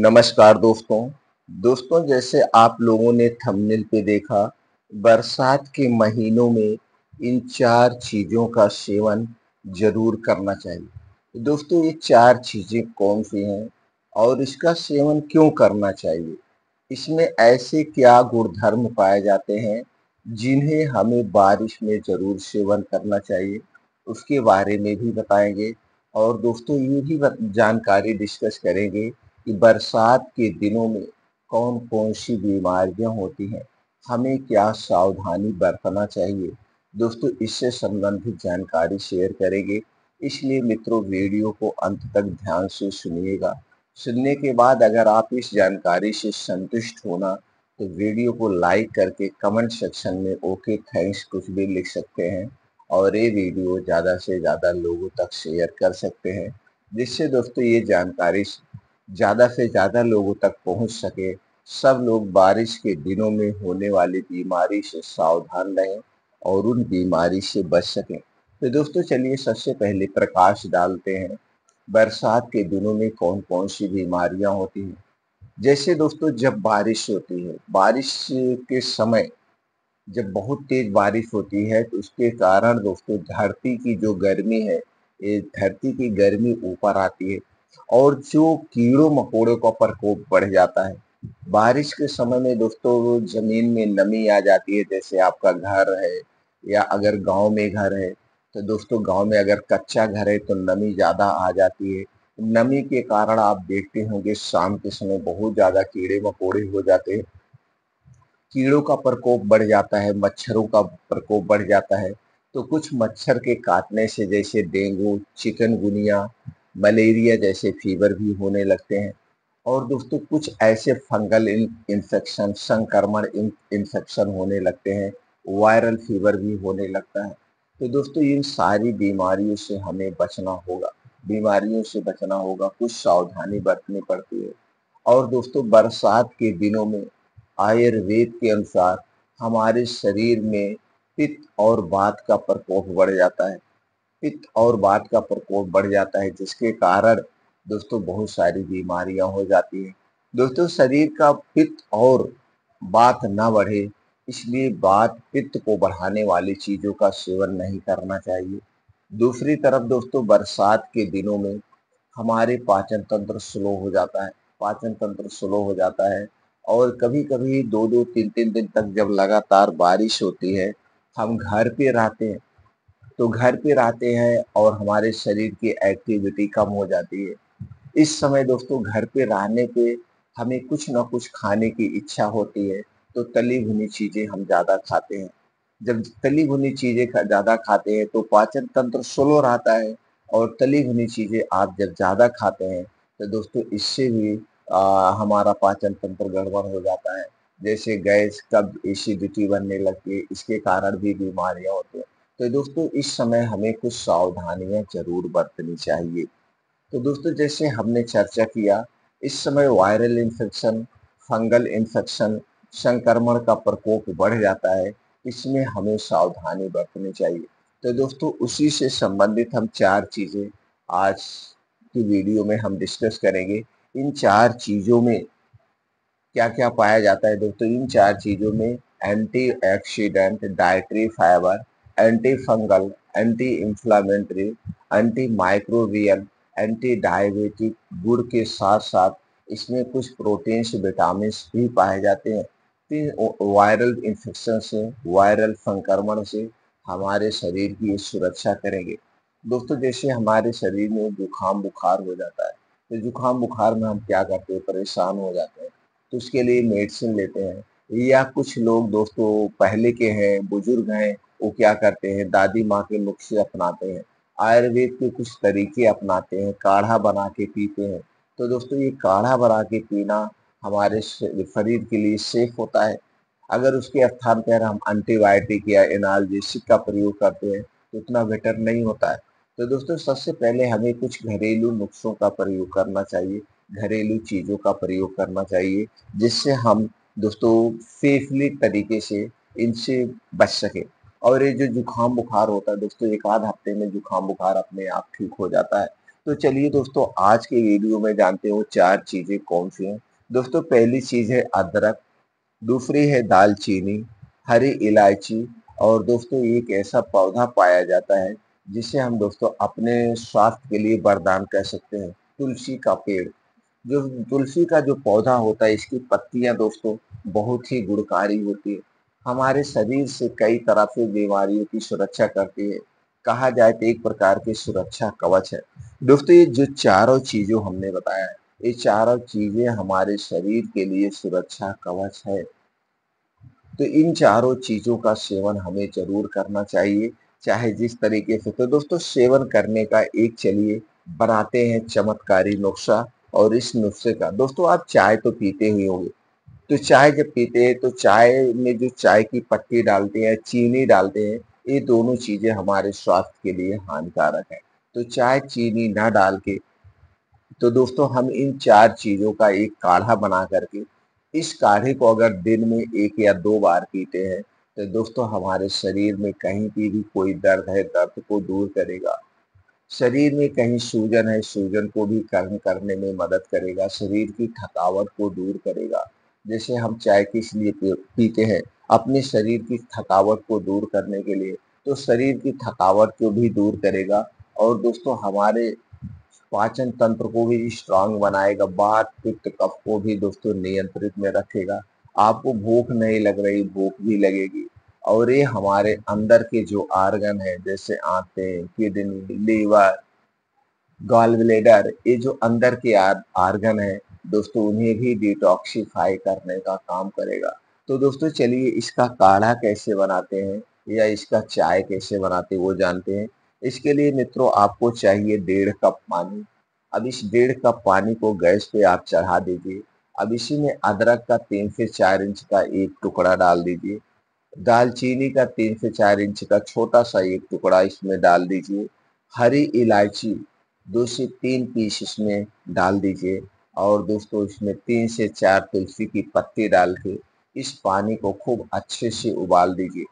नमस्कार दोस्तों जैसे आप लोगों ने थंबनेल पे देखा, बरसात के महीनों में इन 4 चीज़ों का सेवन ज़रूर करना चाहिए। तो दोस्तों ये 4 चीज़ें कौन-सी हैं और इसका सेवन क्यों करना चाहिए? इसमें ऐसे क्या गुणधर्म पाए जाते हैं, जिन्हें हमें बारिश में ज़रूर सेवन करना चाहिए, उसके बारे में भी बताएँगे और दोस्तों ये भी जानकारी डिस्कस करेंगे कि बरसात के दिनों में कौन-कौन सी बीमारियाँ होती हैं, हमें क्या सावधानी बरतना चाहिए। दोस्तों इससे संबंधित जानकारी शेयर करेंगे, इसलिए मित्रों वीडियो को अंत तक ध्यान से सुनिएगा। सुनने के बाद अगर आप इस जानकारी से संतुष्ट हो ना, तो वीडियो को लाइक करके कमेंट सेक्शन में ओके थैंक्स कुछ भी लिख सकते हैं और ये वीडियो ज़्यादा से ज़्यादा लोगों तक शेयर कर सकते हैं, जिससे दोस्तों ये जानकारी ज़्यादा से ज़्यादा लोगों तक पहुंच सके। सब लोग बारिश के दिनों में होने वाली बीमारी से सावधान रहें और उन बीमारी से बच सकें। तो दोस्तों चलिए सबसे पहले प्रकाश डालते हैं, बरसात के दिनों में कौन-कौन सी बीमारियां होती हैं। जैसे दोस्तों जब बारिश होती है, बारिश के समय जब बहुत तेज बारिश होती है तो उसके कारण दोस्तों धरती की जो गर्मी है, ये धरती की गर्मी ऊपर आती है और जो कीड़ों मकोड़ों का प्रकोप बढ़ जाता है। बारिश के समय में दोस्तों जमीन में नमी आ जाती है, जैसे आपका घर है या अगर गांव में घर है तो दोस्तों गांव में अगर कच्चा घर है तो नमी ज़्यादा आ जाती है। नमी के कारण आप देखते होंगे शाम के समय बहुत ज़्यादा कीड़े मकोड़े हो जाते हैं, कीड़ों का प्रकोप बढ़ जाता है, मच्छरों का प्रकोप बढ़ जाता है। तो कुछ मच्छर के काटने से जैसे डेंगू, चिकनगुनिया, मलेरिया जैसे फीवर भी होने लगते हैं और दोस्तों कुछ ऐसे फंगल इन्फेक्शन, संक्रमण इन्फेक्शन होने लगते हैं, वायरल फीवर भी होने लगता है। तो दोस्तों इन सारी बीमारियों से हमें बचना होगा, बीमारियों से बचना होगा, कुछ सावधानी बरतनी पड़ती है। और दोस्तों बरसात के दिनों में आयुर्वेद के अनुसार हमारे शरीर में पित्त और वात का प्रकोप बढ़ जाता है। पित्त और वात का प्रकोप बढ़ जाता है, जिसके कारण दोस्तों बहुत सारी बीमारियां हो जाती हैं। दोस्तों शरीर का पित्त और वात ना बढ़े, इसलिए वात पित्त को बढ़ाने वाली चीजों का सेवन नहीं करना चाहिए। दूसरी तरफ दोस्तों बरसात के दिनों में हमारे पाचन तंत्र स्लो हो जाता है, पाचन तंत्र स्लो हो जाता है और कभी-कभी 2-2 3-3 दिन तक जब लगातार बारिश होती है, हम घर पे रहते हैं, तो घर पे रहते हैं और हमारे शरीर की एक्टिविटी कम हो जाती है। इस समय दोस्तों घर पे रहने पे हमें कुछ न कुछ खाने की इच्छा होती है, तो तली भुनी चीज़ें हम ज़्यादा खाते हैं। जब तली भुनी चीज़ें ज़्यादा खाते हैं तो पाचन तंत्र स्लो रहता है और तली भुनी चीज़ें आप जब ज़्यादा खाते हैं तो दोस्तों इससे भी हमारा पाचन तंत्र गड़बड़ हो जाता है। जैसे गैस, कब्ज़, एसिडिटी बनने लगती है, इसके कारण भी बीमारियाँ होती हैं। तो दोस्तों इस समय हमें कुछ सावधानियाँ ज़रूर बरतनी चाहिए। तो दोस्तों जैसे हमने चर्चा किया, इस समय वायरल इन्फेक्शन, फंगल इन्फेक्शन, संक्रमण का प्रकोप बढ़ जाता है, इसमें हमें सावधानी बरतनी चाहिए। तो दोस्तों उसी से संबंधित हम 4 चीज़ें आज की वीडियो में हम डिस्कस करेंगे। इन 4 चीज़ों में क्या-क्या पाया जाता है दोस्तों? इन 4 चीज़ों में antioxidant, dietary fibre, anti fungal, anti inflammatory, anti microbial, anti diabetic गुण के साथ-साथ इसमें कुछ प्रोटीन्स, विटामिन्स भी पाए जाते हैं। वायरल इन्फेक्शन से, वायरल संक्रमण से हमारे शरीर की ये सुरक्षा करेंगे। दोस्तों जैसे हमारे शरीर में जुकाम बुखार हो जाता है, तो जुकाम बुखार में हम क्या करते हैं, परेशान हो जाते हैं। तो उसके लिए मेडिसिन लेते हैं या कुछ लोग दोस्तों पहले के हैं, बुजुर्ग हैं, वो क्या करते हैं, दादी माँ के नुस्खे अपनाते हैं, आयुर्वेद के कुछ तरीके अपनाते हैं, काढ़ा बना के पीते हैं। तो दोस्तों ये काढ़ा बना के पीना हमारे शरीर के लिए सेफ होता है। अगर उसके स्थान पर हम एंटीबायोटिक या एनाल्जेसिक का प्रयोग करते हैं तो उतना बेटर नहीं होता है। तो दोस्तों सबसे पहले हमें कुछ घरेलू नुस्खों का प्रयोग करना चाहिए, घरेलू चीज़ों का प्रयोग करना चाहिए, जिससे हम दोस्तों सेफली तरीके से इनसे बच सकें। और ये जो जुकाम बुखार होता है दोस्तों, 1 आध हफ्ते में जुकाम बुखार अपने आप ठीक हो जाता है। तो चलिए दोस्तों, आज के वीडियो में जानते हो 4 चीज़ें कौन-सी हैं। दोस्तों, पहली चीज़ है अदरक, दूसरी है दालचीनी, हरी इलायची और दोस्तों एक ऐसा पौधा पाया जाता है जिसे हम दोस्तों अपने स्वास्थ्य के लिए वरदान कह सकते हैं, तुलसी का पेड़। जो तुलसी का जो पौधा होता है, इसकी पत्तियाँ दोस्तों बहुत ही गुणकारी होती है। हमारे शरीर से कई तरह से बीमारियों की सुरक्षा करती है। कहा जाए तो एक प्रकार की सुरक्षा कवच है। दोस्तों, ये जो चारों चीज़ों हमने बताया है, ये चारों चीज़ें हमारे शरीर के लिए सुरक्षा कवच है। तो इन चारों चीज़ों का सेवन हमें ज़रूर करना चाहिए, चाहे जिस तरीके से। तो दोस्तों, सेवन करने का एक चलिए बनाते हैं चमत्कारी नुस्खा। और इस नुस्खे का दोस्तों, आप चाय तो पीते ही होंगे। तो चाय जब पीते हैं तो चाय में जो चाय की पत्ती डालते हैं, चीनी डालते हैं, ये दोनों चीज़ें हमारे स्वास्थ्य के लिए हानिकारक है। तो चाय चीनी ना डाल के तो दोस्तों हम इन 4 चीज़ों का एक काढ़ा बना करके, इस काढ़े को अगर दिन में 1 या 2 बार पीते हैं, तो दोस्तों हमारे शरीर में कहीं की भी कोई दर्द है, दर्द को दूर करेगा। शरीर में कहीं सूजन है, सूजन को भी कम करने में मदद करेगा, शरीर की थकावट को दूर करेगा। जैसे हम चाय किस लिए पीते हैं, अपने शरीर की थकावट को दूर करने के लिए, तो शरीर की थकावट को भी दूर करेगा और दोस्तों हमारे पाचन तंत्र को भी स्ट्रांग बनाएगा, वात पित्त कफ को भी दोस्तों नियंत्रित में रखेगा। आपको भूख नहीं लग रही, भूख भी लगेगी। और ये हमारे अंदर के जो आर्गन है, जैसे आंतें, किडनी, लीवर, गॉल ब्लैडर, ये जो अंदर के आर्गन है दोस्तों, उन्हें भी डिटॉक्सिफाई करने का काम करेगा। तो दोस्तों चलिए इसका काढ़ा कैसे बनाते हैं या इसका चाय कैसे बनाते हैं वो जानते हैं। इसके लिए मित्रों आपको चाहिए 1.5 कप पानी। अब इस 1.5 कप पानी को गैस पे आप चढ़ा दीजिए। अब इसी में अदरक का 3 से 4 इंच का एक टुकड़ा डाल दीजिए। दालचीनी का 3 से 4 इंच का छोटा-सा एक टुकड़ा इसमें डाल दीजिए। हरी इलायची 2 से 3 पीस इसमें डाल दीजिए और दोस्तों इसमें 3 से 4 तुलसी की पत्ती डाल के इस पानी को खूब अच्छे से उबाल दीजिए।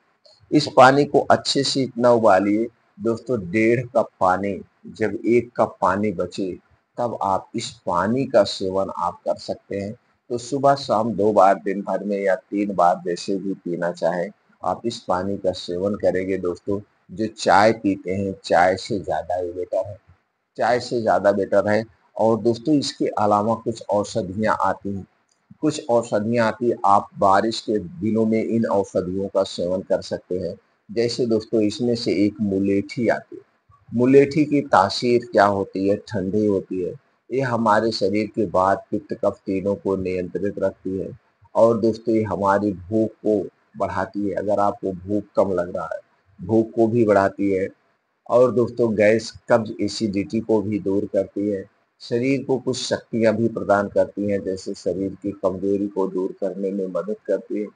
इस पानी को अच्छे से इतना उबालिए दोस्तों, 1.5 कप पानी, जब 1 कप पानी बचे तब आप इस पानी का सेवन आप कर सकते हैं। तो सुबह शाम 2 बार दिन भर में या 3 बार जैसे भी पीना चाहें, आप इस पानी का सेवन करेंगे दोस्तों। जो चाय पीते हैं, चाय से ज़्यादा ये बेटर है, चाय से ज़्यादा बेटर है। और दोस्तों इसके अलावा कुछ औषधियाँ आती हैं। कुछ औषधियाँ आती हैं, आप बारिश के दिनों में इन औषधियों का सेवन कर सकते हैं। जैसे दोस्तों इसमें से एक मुलेठी आती है। मुलेठी की तासीर क्या होती है? ठंडी होती है। ये हमारे शरीर के वात, पित्त, कफ तीनों को नियंत्रित रखती है। और दोस्तों ये हमारी भूख को बढ़ाती है। अगर आपको भूख कम लग रहा है, भूख को भी बढ़ाती है। और दोस्तों गैस, कब्ज, एसिडिटी को भी दूर करती है। शरीर को कुछ शक्तियाँ भी प्रदान करती हैं, जैसे शरीर की कमजोरी को दूर करने में मदद करती है।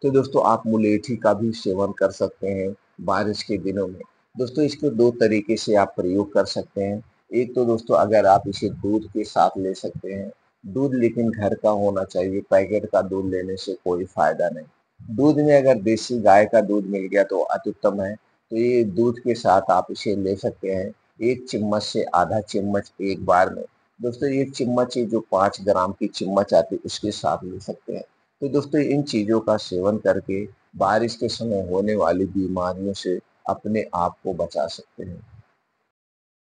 तो दोस्तों आप मुलेठी का भी सेवन कर सकते हैं बारिश के दिनों में। दोस्तों इसको 2 तरीके से आप प्रयोग कर सकते हैं। एक तो दोस्तों अगर आप इसे दूध के साथ ले सकते हैं। दूध लेकिन घर का होना चाहिए, पैकेट का दूध लेने से कोई फ़ायदा नहीं। दूध में अगर देसी गाय का दूध मिल गया तो अति उत्तम है। तो ये दूध के साथ आप इसे ले सकते हैं। 1 चम्मच से आधा चम्मच एक बार में। दोस्तों 1 चम्मच ये जो 5 ग्राम की चम्मच आती है उसके साथ ले सकते हैं। तो दोस्तों इन चीज़ों का सेवन करके बारिश के समय होने वाली बीमारियों से अपने आप को बचा सकते हैं।